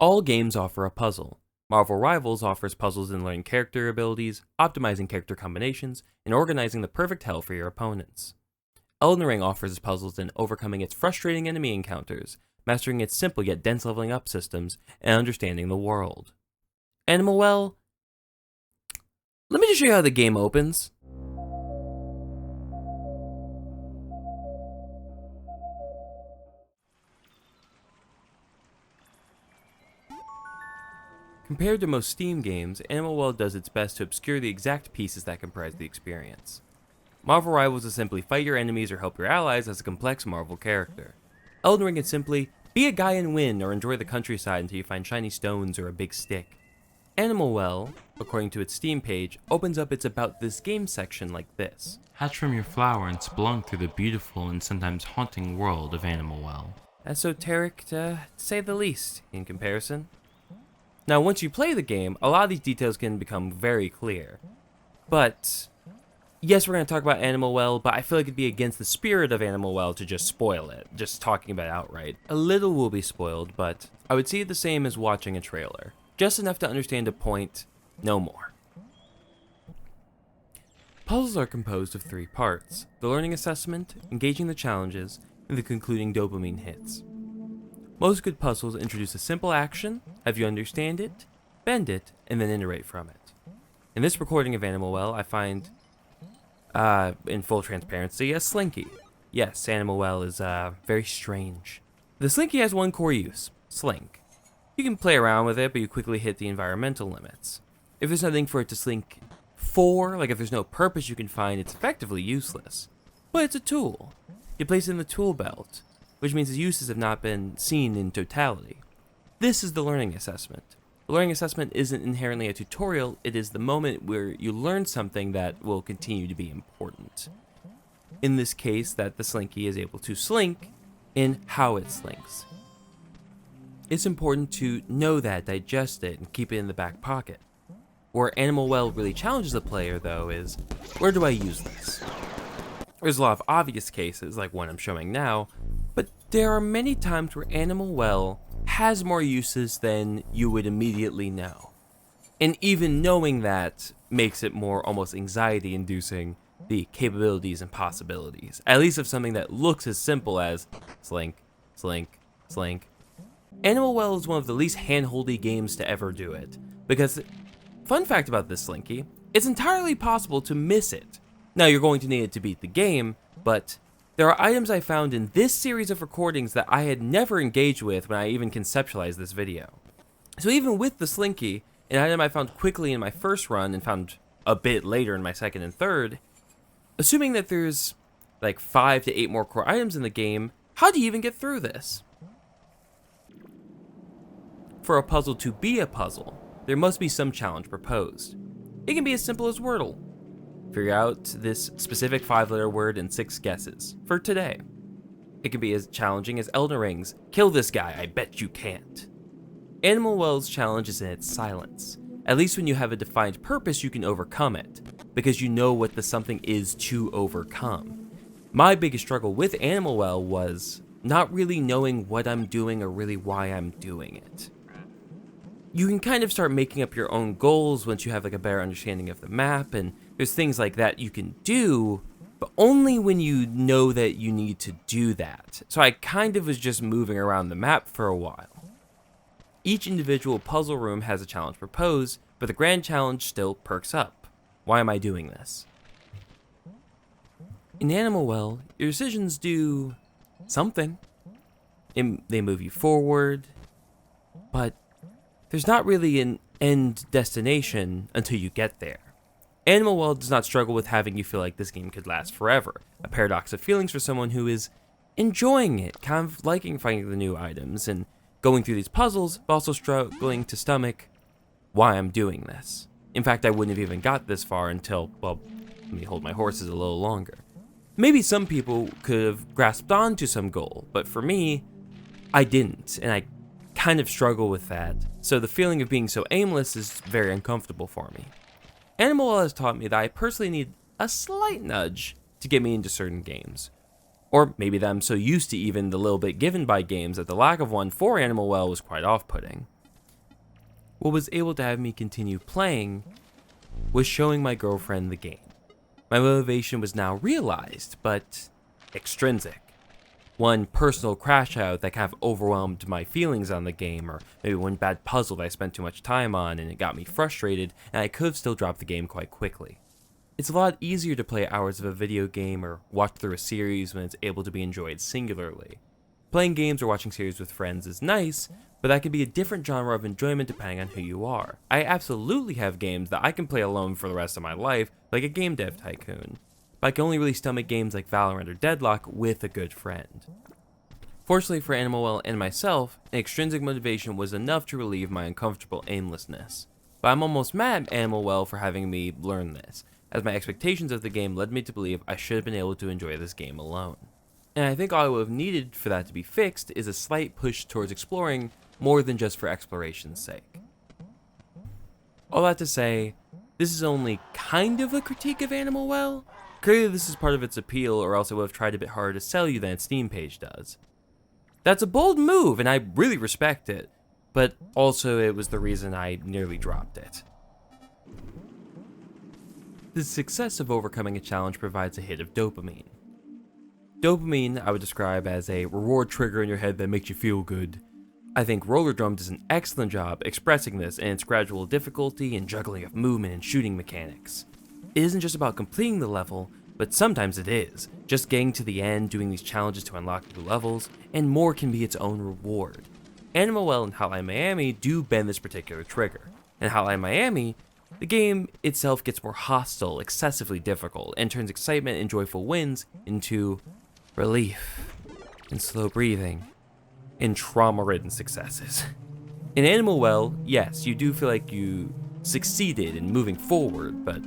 All games offer a puzzle. Marvel Rivals offers puzzles in learning character abilities, optimizing character combinations, and organizing the perfect hell for your opponents. Elden Ring offers puzzles in overcoming its frustrating enemy encounters, mastering its simple yet dense leveling up systems, and understanding the world. Animal Well, let me just show you how the game opens. Compared to most Steam games, Animal Well does its best to obscure the exact pieces that comprise the experience. Marvel Rivals is simply fight your enemies or help your allies as a complex Marvel character. Elden Ring is simply be a guy and win or enjoy the countryside until you find shiny stones or a big stick. Animal Well, according to its Steam page, opens up its About This Game section like this. Hatch from your flower and splunk through the beautiful and sometimes haunting world of Animal Well. Esoteric, to say the least, in comparison. Now, once you play the game, a lot of these details can become very clear. But, yes, we're going to talk about Animal Well, but I feel like it'd be against the spirit of Animal Well to just spoil it, just talking about it outright. A little will be spoiled, but I would see it the same as watching a trailer. Just enough to understand a point, no more. Puzzles are composed of 3 parts: the learning assessment, engaging the challenges, and the concluding dopamine hits. Most good puzzles introduce a simple action, have you understand it, bend it, and then iterate from it. In this recording of Animal Well, I find, in full transparency, a Slinky. Yes, Animal Well is very strange. The Slinky has one core use: slink. You can play around with it, but you quickly hit the environmental limits. If there's nothing for it to slink for, like if there's no purpose you can find, it's effectively useless. But it's a tool. You place it in the tool belt, which means its uses have not been seen in totality. This is the learning assessment. The learning assessment isn't inherently a tutorial, it is the moment where you learn something that will continue to be important. In this case, that the Slinky is able to slink in how it slinks. It's important to know that, digest it, and keep it in the back pocket. Where Animal Well really challenges the player, though, is where do I use this? There's a lot of obvious cases, like one I'm showing now, but there are many times where Animal Well has more uses than you would immediately know. And even knowing that makes it more almost anxiety-inducing, the capabilities and possibilities, at least of something that looks as simple as slink, slink, slink. Animal Well is one of the least hand-holdy games to ever do it, because, fun fact about this Slinky, it's entirely possible to miss it. Now, you're going to need it to beat the game, but there are items I found in this series of recordings that I had never engaged with when I even conceptualized this video. So even with the Slinky, an item I found quickly in my first run and found a bit later in my second and third, assuming that there's like 5 to 8 more core items in the game, how do you even get through this? For a puzzle to be a puzzle, there must be some challenge proposed. It can be as simple as Wordle. Figure out this specific 5-letter word in 6 guesses, for today. It can be as challenging as Elden Ring's, kill this guy, I bet you can't. Animal Well's challenge is in its silence. At least when you have a defined purpose, you can overcome it, because you know what the something is to overcome. My biggest struggle with Animal Well was not really knowing what I'm doing or really why I'm doing it. You can kind of start making up your own goals once you have like a better understanding of the map, and there's things like that you can do, but only when you know that you need to do that. So I kind of was just moving around the map for a while. Each individual puzzle room has a challenge proposed, but the grand challenge still perks up. Why am I doing this? In Animal Well, your decisions do something. They move you forward, but there's not really an end destination until you get there. Animal Well does not struggle with having you feel like this game could last forever, a paradox of feelings for someone who is enjoying it, kind of liking finding the new items and going through these puzzles, but also struggling to stomach why I'm doing this. In fact, I wouldn't have even got this far until, well, let me hold my horses a little longer. Maybe some people could have grasped onto some goal, but for me, I didn't, and I kind of struggle with that, so the feeling of being so aimless is very uncomfortable for me. Animal Well has taught me that I personally need a slight nudge to get me into certain games. Or maybe that I'm so used to even the little bit given by games that the lack of one for Animal Well was quite off-putting. What was able to have me continue playing was showing my girlfriend the game. My motivation was now realized, but extrinsic. One personal crash out that kind of overwhelmed my feelings on the game, or maybe one bad puzzle that I spent too much time on and it got me frustrated, and I could have still dropped the game quite quickly. It's a lot easier to play hours of a video game or watch through a series when it's able to be enjoyed singularly. Playing games or watching series with friends is nice, but that can be a different genre of enjoyment depending on who you are. I absolutely have games that I can play alone for the rest of my life, like a game dev tycoon, but I can only really stomach games like Valorant or Deadlock with a good friend. Fortunately for Animal Well and myself, an extrinsic motivation was enough to relieve my uncomfortable aimlessness. But I'm almost mad at Animal Well for having me learn this, as my expectations of the game led me to believe I should have been able to enjoy this game alone. And I think all I would have needed for that to be fixed is a slight push towards exploring more than just for exploration's sake. All that to say, this is only kind of a critique of Animal Well. Clearly this is part of its appeal, or else it would have tried a bit harder to sell you than its Steam page does. That's a bold move, and I really respect it, but also it was the reason I nearly dropped it. The success of overcoming a challenge provides a hit of dopamine. Dopamine I would describe as a reward trigger in your head that makes you feel good. I think Roller Drum does an excellent job expressing this in its gradual difficulty and juggling of movement and shooting mechanics. It isn't just about completing the level, but sometimes it is, just getting to the end, doing these challenges to unlock new levels, and more can be its own reward. Animal Well and Hotline Miami do bend this particular trigger. In Hotline Miami, the game itself gets more hostile, excessively difficult, and turns excitement and joyful wins into relief, and slow breathing, and trauma-ridden successes. In Animal Well, yes, you do feel like you succeeded in moving forward, but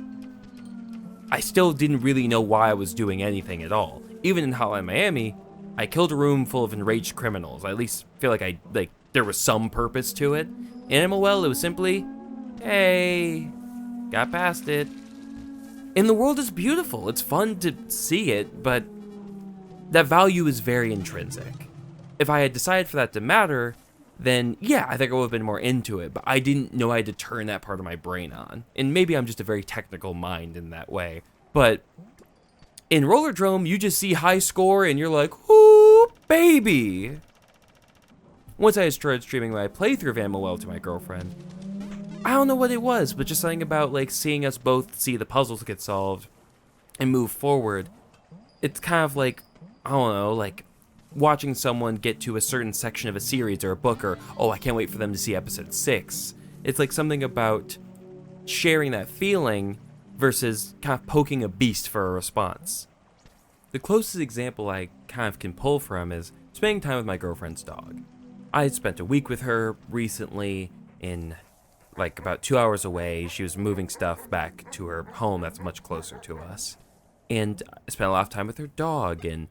I still didn't really know why I was doing anything at all. Even in Hotline Miami, I killed a room full of enraged criminals. I at least feel like there was some purpose to it. In Animal Well, it was simply, hey, got past it. And the world is beautiful. It's fun to see it, but that value is very intrinsic. If I had decided for that to matter, then yeah, I think I would have been more into it, but I didn't know I had to turn that part of my brain on. And maybe I'm just a very technical mind in that way. But in Roller Drum, you just see high score and you're like, ooh, baby. Once I started streaming my playthrough of Animal Well to my girlfriend, I don't know what it was, but just something about like seeing us both see the puzzles get solved and move forward. It's kind of like, I don't know, like watching someone get to a certain section of a series or a book, or, oh, I can't wait for them to see episode 6. It's like something about sharing that feeling versus kind of poking a beast for a response. The closest example I kind of can pull from is spending time with my girlfriend's dog. I had spent a week with her recently in like about 2 hours away. She was moving stuff back to her home that's much closer to us. And I spent a lot of time with her dog, and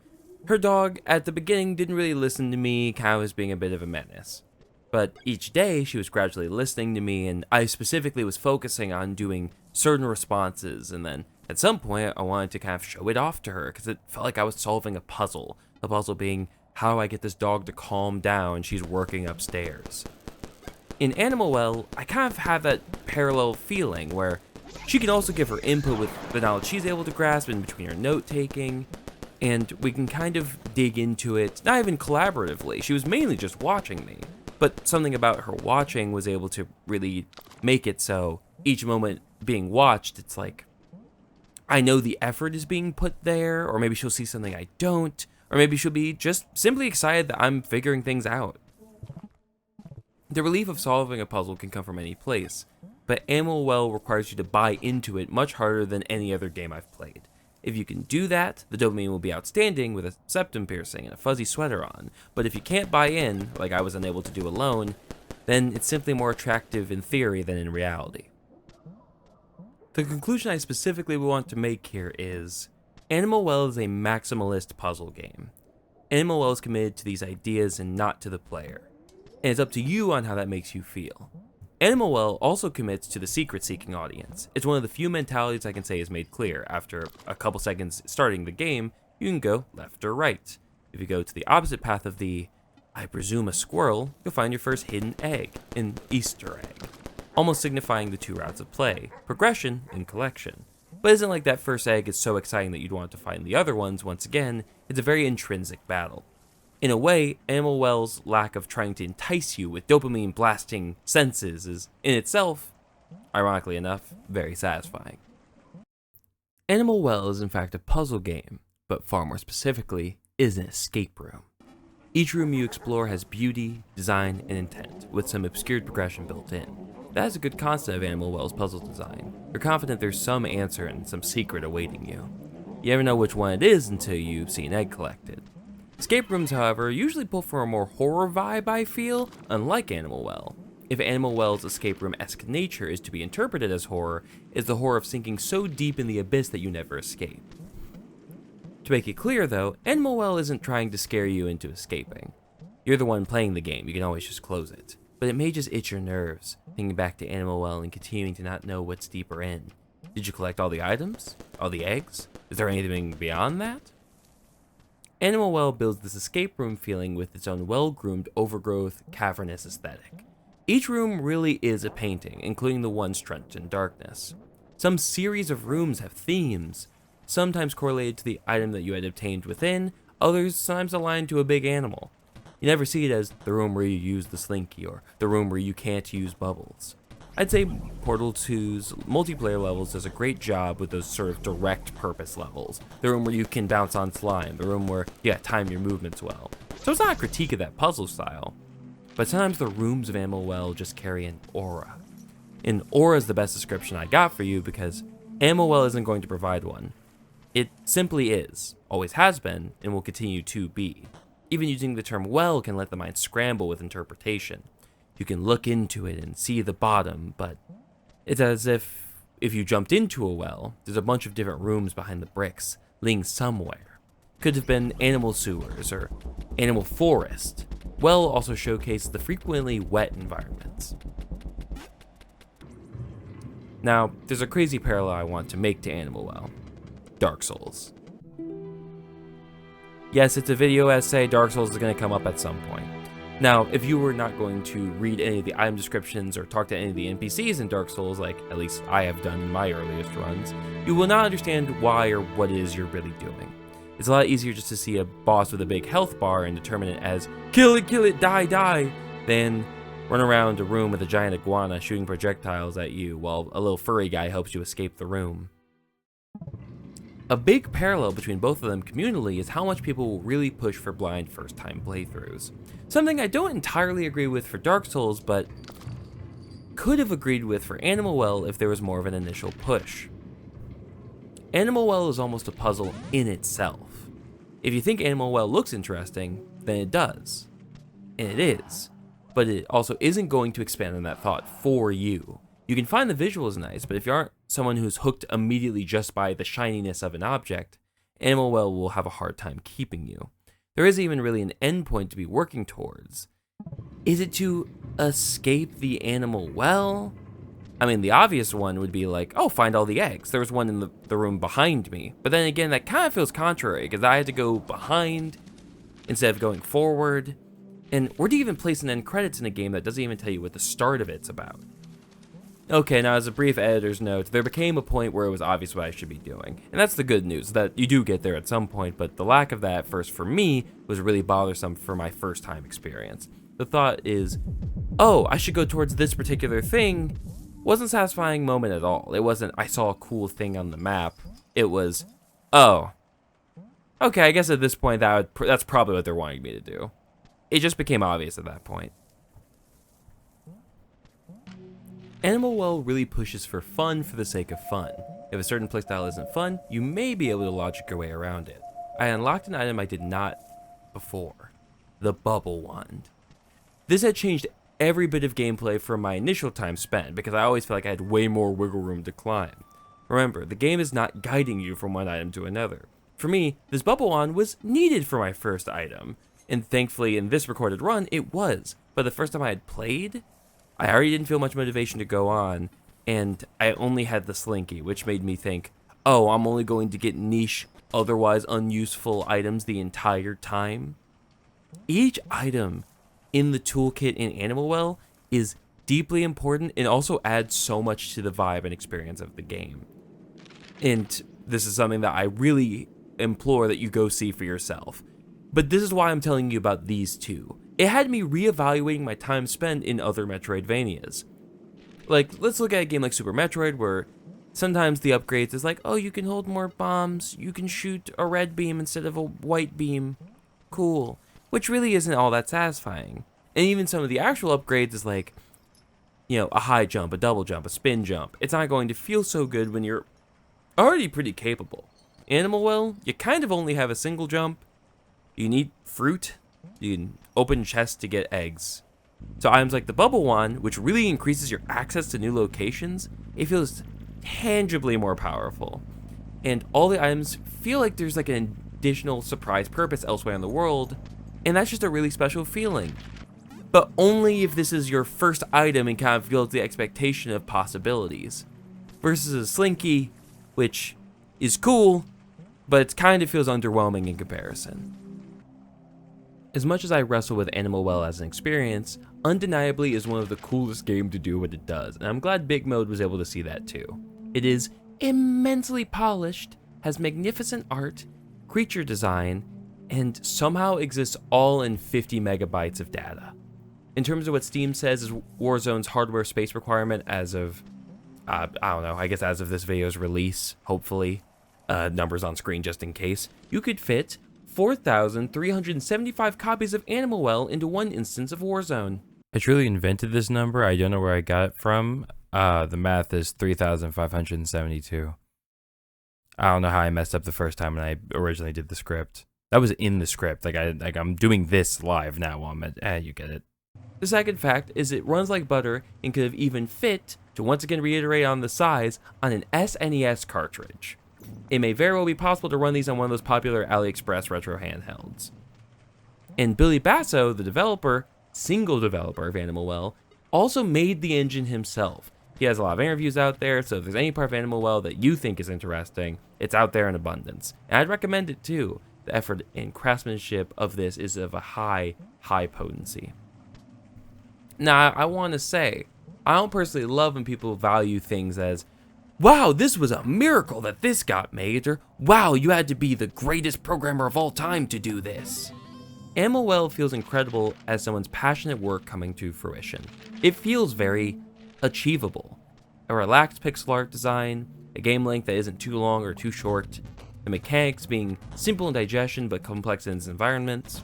her dog at the beginning didn't really listen to me, kind of was being a bit of a menace. But each day she was gradually listening to me, and I specifically was focusing on doing certain responses, and then at some point I wanted to kind of show it off to her because it felt like I was solving a puzzle. The puzzle being, how do I get this dog to calm down? She's working upstairs. In Animal Well, I kind of have that parallel feeling where she can also give her input with the knowledge she's able to grasp in between her note-taking, and we can kind of dig into it, not even collaboratively. She was mainly just watching me, but something about her watching was able to really make it so each moment being watched, it's like, I know the effort is being put there, or maybe she'll see something I don't, or maybe she'll be just simply excited that I'm figuring things out. The relief of solving a puzzle can come from any place, but Animal Well requires you to buy into it much harder than any other game I've played. If you can do that, the dopamine will be outstanding with a septum piercing and a fuzzy sweater on, but if you can't buy in, like I was unable to do alone, then it's simply more attractive in theory than in reality. The conclusion I specifically want to make here is, Animal Well is a maximalist puzzle game. Animal Well is committed to these ideas and not to the player, and it's up to you on how that makes you feel. Animal Well also commits to the secret-seeking audience. It's one of the few mentalities I can say is made clear. After a couple seconds starting the game, you can go left or right. If you go to the opposite path of the, I presume, a squirrel, you'll find your first hidden egg, an Easter egg. almost signifying the two routes of play, progression and collection. But it isn't like that first egg is so exciting that you'd want to find the other ones. Once again, it's a very intrinsic battle. In a way, Animal Well's lack of trying to entice you with dopamine blasting senses is, in itself, ironically enough, very satisfying. Animal Well is in fact a puzzle game, but far more specifically, is an escape room. Each room you explore has beauty, design, and intent, with some obscured progression built in. That is a good concept of Animal Well's puzzle design. You're confident there's some answer and some secret awaiting you. You never know which one it is until you see an egg collected. Escape rooms, however, usually pull for a more horror vibe, I feel, unlike Animal Well. If Animal Well's escape room-esque nature is to be interpreted as horror, it's the horror of sinking so deep in the abyss that you never escape. To make it clear, though, Animal Well isn't trying to scare you into escaping. You're the one playing the game, you can always just close it. But it may just itch your nerves, thinking back to Animal Well and continuing to not know what's deeper in. Did you collect all the items? All the eggs? Is there anything beyond that? Animal Well builds this escape room feeling with its own well-groomed, overgrowth, cavernous aesthetic. Each room really is a painting, including the ones drenched in darkness. Some series of rooms have themes, sometimes correlated to the item that you had obtained within, others sometimes aligned to a big animal. You never see it as the room where you use the slinky or the room where you can't use bubbles. I'd say Portal 2's multiplayer levels does a great job with those sort of direct purpose levels. The room where you can bounce on slime, the room where you time your movements well. So it's not a critique of that puzzle style, but sometimes the rooms of Animal Well just carry an aura. And aura is the best description I got for you because Animal Well isn't going to provide one. It simply is, always has been, and will continue to be. Even using the term well can let the mind scramble with interpretation. You can look into it and see the bottom, but it's as if you jumped into a well, there's a bunch of different rooms behind the bricks, leading somewhere. Could have been animal sewers or animal forest. Well also showcases the frequently wet environments. Now, there's a crazy parallel I want to make to Animal Well. Dark Souls. Yes, it's a video essay, Dark Souls is going to come up at some point. Now, if you were not going to read any of the item descriptions or talk to any of the NPCs in Dark Souls, like at least I have done in my earliest runs, you will not understand why or what it is you're really doing. It's a lot easier just to see a boss with a big health bar and determine it as kill it, die, than run around a room with a giant iguana shooting projectiles at you while a little furry guy helps you escape the room. A big parallel between both of them communally is how much people will really push for blind first-time playthroughs. Something I don't entirely agree with for Dark Souls, but could have agreed with for Animal Well if there was more of an initial push. Animal Well is almost a puzzle in itself. If you think Animal Well looks interesting, then it does. And it is. But it also isn't going to expand on that thought for you. You can find the visuals nice, but if you aren't someone who's hooked immediately just by the shininess of an object, Animal Well will have a hard time keeping you. There isn't even really an endpoint to be working towards. Is it to escape the Animal Well? I mean, the obvious one would be like, oh, find all the eggs. There was one in the room behind me. But then again, that kind of feels contrary, because I had to go behind instead of going forward. And where do you even place an end credits in a game that doesn't even tell you what the start of it's about? Okay, now as a brief editor's note, there became a point where it was obvious what I should be doing. And that's the good news, that you do get there at some point, but the lack of that at first for me was really bothersome for my first time experience. The thought is, oh, I should go towards this particular thing, wasn't a satisfying moment at all. It wasn't, I saw a cool thing on the map. It was, oh, okay, I guess at this point that's probably what they're wanting me to do. It just became obvious at that point. Animal Well really pushes for fun for the sake of fun. If a certain playstyle isn't fun, you may be able to logic your way around it. I unlocked an item I did not before. The Bubble Wand. This had changed every bit of gameplay from my initial time spent, because I always felt like I had way more wiggle room to climb. Remember, the game is not guiding you from one item to another. For me, this Bubble Wand was needed for my first item, and thankfully in this recorded run, it was. But the first time I had played, I already didn't feel much motivation to go on, and I only had the Slinky, which made me think, oh, I'm only going to get niche, otherwise unuseful items the entire time. Each item in the toolkit in Animal Well is deeply important and also adds so much to the vibe and experience of the game. And this is something that I really implore that you go see for yourself. But this is why I'm telling you about these two. It had me reevaluating my time spent in other Metroidvanias. Like, let's look at a game like Super Metroid, where sometimes the upgrades is like, oh, you can hold more bombs, you can shoot a red beam instead of a white beam. Cool. Which really isn't all that satisfying. And even some of the actual upgrades is like, you know, a high jump, a double jump, a spin jump. It's not going to feel so good when you're already pretty capable. Animal Well, you kind of only have a single jump. You need fruit. You can open chests to get eggs. So items like the Bubble Wand, which really increases your access to new locations, it feels tangibly more powerful. And all the items feel like there's like an additional surprise purpose elsewhere in the world, and that's just a really special feeling. But only if this is your first item and kind of feels the expectation of possibilities. Versus a Slinky, which is cool, but it kind of feels underwhelming in comparison. As much as I wrestle with Animal Well as an experience, undeniably is one of the coolest games to do what it does, and I'm glad Big Mode was able to see that too. It is immensely polished, has magnificent art, creature design, and somehow exists all in 50 megabytes of data. In terms of what Steam says is Warzone's hardware space requirement as of, I don't know, I guess as of this video's release, hopefully, numbers on screen just in case, you could fit 4,375 copies of Animal Well into one instance of Warzone. I truly invented this number. I don't know where I got it from. The math is 3,572. I don't know how I messed up the first time when I originally did the script. That was in the script. I'm doing this live now while I'm at, you get it. The second fact is it runs like butter and could have even fit, to once again reiterate on the size, on an SNES cartridge. It may very well be possible to run these on one of those popular AliExpress retro handhelds. And Billy Basso, the developer, single developer of Animal Well, also made the engine himself. He has a lot of interviews out there, so if there's any part of Animal Well that you think is interesting, it's out there in abundance. And I'd recommend it too. The effort and craftsmanship of this is of a high potency. Now, I want to say, I don't personally love when people value things as, wow, this was a miracle that this got made, or wow, you had to be the greatest programmer of all time to do this. Animal Well feels incredible as someone's passionate work coming to fruition. It feels very achievable. A relaxed pixel art design, a game length that isn't too long or too short, the mechanics being simple in digestion but complex in its environments.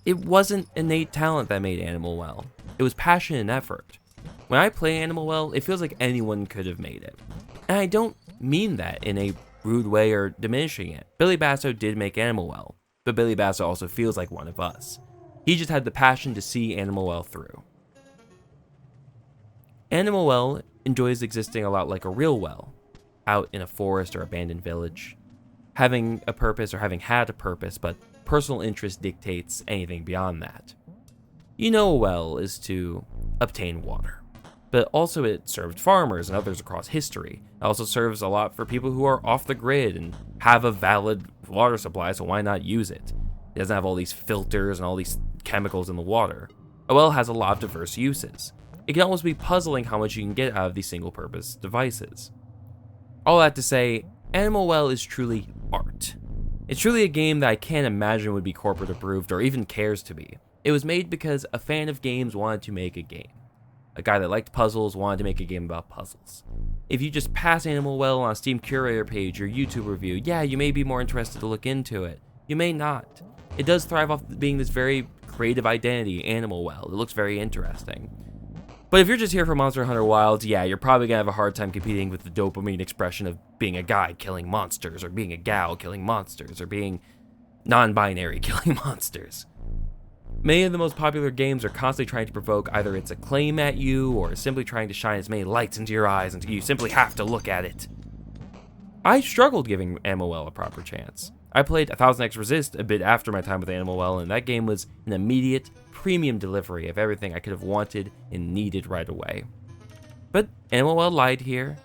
It wasn't innate talent that made Animal Well. It was passion and effort. When I play Animal Well, it feels like anyone could have made it. And I don't mean that in a rude way or diminishing it. Billy Basso did make Animal Well, but Billy Basso also feels like one of us. He just had the passion to see Animal Well through. Animal Well enjoys existing a lot like a real well, out in a forest or abandoned village. Having a purpose or having had a purpose, but personal interest dictates anything beyond that. You know a well is to obtain water, but also it served farmers and others across history. It also serves a lot for people who are off the grid and have a valid water supply, so why not use it? It doesn't have all these filters and all these chemicals in the water. A well has a lot of diverse uses. It can almost be puzzling how much you can get out of these single-purpose devices. All that to say, Animal Well is truly art. It's truly a game that I can't imagine would be corporate approved or even cares to be. It was made because a fan of games wanted to make a game. A guy that liked puzzles wanted to make a game about puzzles. If you just pass Animal Well on a Steam Curator page or YouTube review, yeah, you may be more interested to look into it. You may not. It does thrive off being this very creative identity, Animal Well. It looks very interesting. But if you're just here for Monster Hunter Wilds, yeah, you're probably gonna have a hard time competing with the dopamine expression of being a guy killing monsters, or being a gal killing monsters, or being non-binary killing monsters. Many of the most popular games are constantly trying to provoke either its acclaim at you, or simply trying to shine as many lights into your eyes until you simply have to look at it. I struggled giving Animal Well a proper chance. I played 1000X Resist a bit after my time with Animal Well, and that game was an immediate, premium delivery of everything I could have wanted and needed right away. But Animal Well lied here.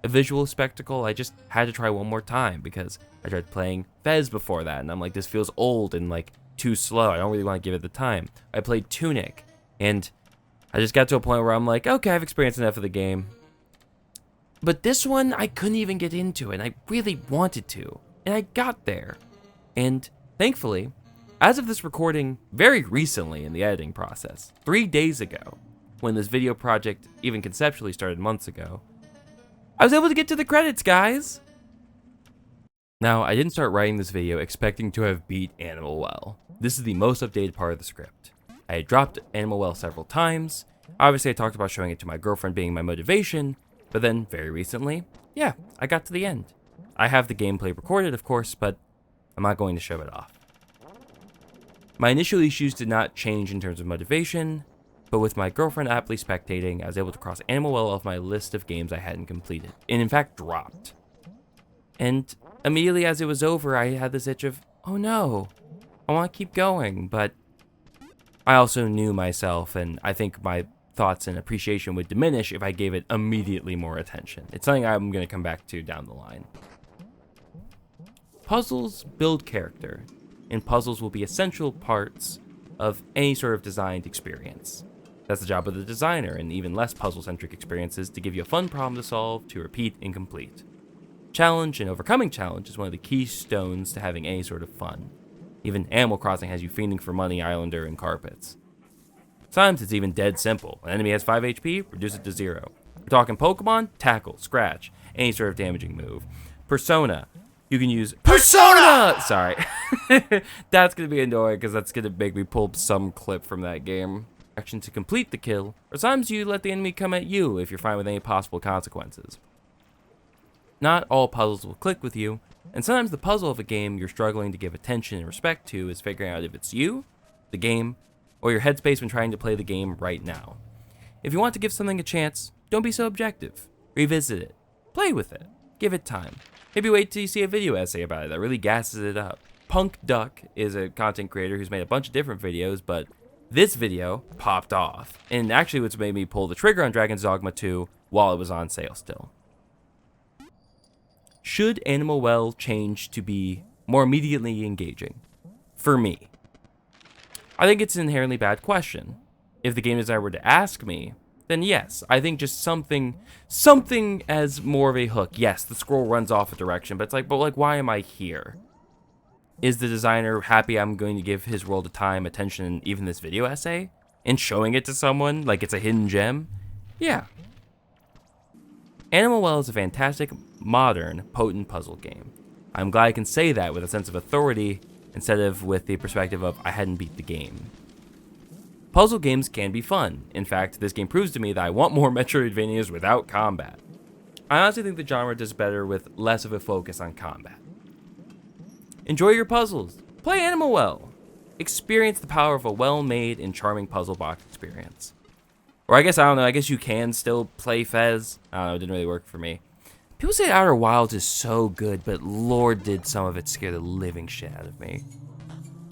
A visual spectacle I just had to try one more time, because I tried playing Fez before that, and I'm like, this feels old and like too slow. I don't really want to give it the time. I played Tunic, and I just got to a point where I'm like, okay, I've experienced enough of the game. But this one, I couldn't even get into, and I really wanted to. And I got there. And thankfully, as of this recording, very recently in the editing process, 3 days ago, when this video project even conceptually started months ago, I was able to get to the credits, guys! Now, I didn't start writing this video expecting to have beat Animal Well. This is the most updated part of the script. I had dropped Animal Well several times. Obviously, I talked about showing it to my girlfriend being my motivation, but then, very recently, yeah, I got to the end. I have the gameplay recorded, of course, but I'm not going to show it off. My initial issues did not change in terms of motivation, but with my girlfriend aptly spectating, I was able to cross Animal Well off my list of games I hadn't completed, and in fact dropped. And immediately as it was over, I had this itch of, oh no, I want to keep going, but I also knew myself, and I think my thoughts and appreciation would diminish if I gave it immediately more attention. It's something I'm going to come back to down the line. Puzzles build character, and puzzles will be essential parts of any sort of designed experience. That's the job of the designer, and even less puzzle-centric experiences to give you a fun problem to solve, to repeat, and complete. Challenge and overcoming challenge is one of the keystones to having any sort of fun. Even Animal Crossing has you fiending for money, Islander, and carpets. Sometimes it's even dead simple. An enemy has 5 HP, reduce it to 0. We're talking Pokemon, tackle, scratch, any sort of damaging move. Persona, you can use Persona! Sorry. That's going to be annoying because that's going to make me pull some clip from that game. Action to complete the kill, or sometimes you let the enemy come at you if you're fine with any possible consequences. Not all puzzles will click with you, and sometimes the puzzle of a game you're struggling to give attention and respect to is figuring out if it's you, the game, or your headspace when trying to play the game right now. If you want to give something a chance, don't be so objective. Revisit it. Play with it. Give it time. Maybe wait till you see a video essay about it that really gasses it up. Punk Duck is a content creator who's made a bunch of different videos, but this video popped off, and actually what's made me pull the trigger on Dragon's Dogma 2 while it was on sale still. Should Animal Well change to be more immediately engaging? For me, I think it's an inherently bad question. If the game designer were to ask me, then yes, I think just something as more of a hook. Yes, the scroll runs off a direction, but it's like, why am I here? Is the designer happy I'm going to give his world of time, attention, and even this video essay? And showing it to someone like it's a hidden gem? Yeah. Animal Well is a fantastic, modern, potent puzzle game. I'm glad I can say that with a sense of authority instead of with the perspective of I hadn't beat the game. Puzzle games can be fun. In fact, this game proves to me that I want more Metroidvanias without combat. I honestly think the genre does better with less of a focus on combat. Enjoy your puzzles. Play Animal Well. Experience the power of a well-made and charming puzzle box experience. Or I guess you can still play Fez. I don't know, it didn't really work for me. People say Outer Wilds is so good, but lord did some of it scare the living shit out of me.